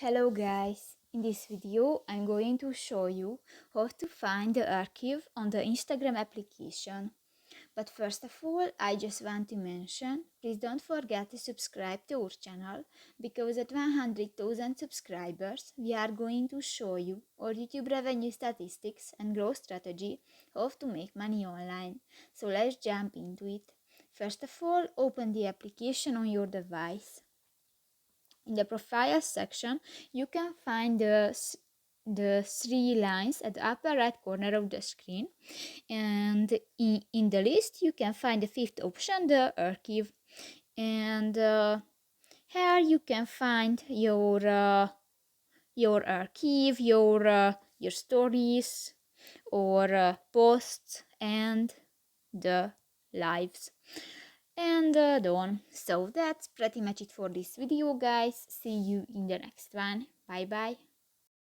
Hello guys, in this video I'm going to show you how to find the archive on the Instagram application. But first of all, I just want to mention, please don't forget to subscribe to our channel because at 100,000 subscribers we are going to show you our YouTube revenue statistics and growth strategy how to make money online. So let's jump into it. First of all, open the application on your device. In the profile section, you can find the three lines at the upper right corner of the screen, and in the list you can find the fifth option, the archive, and here you can find your archive, your stories or posts and the lives and done. So that's pretty much it for this video guys. See you in the next one. Bye bye.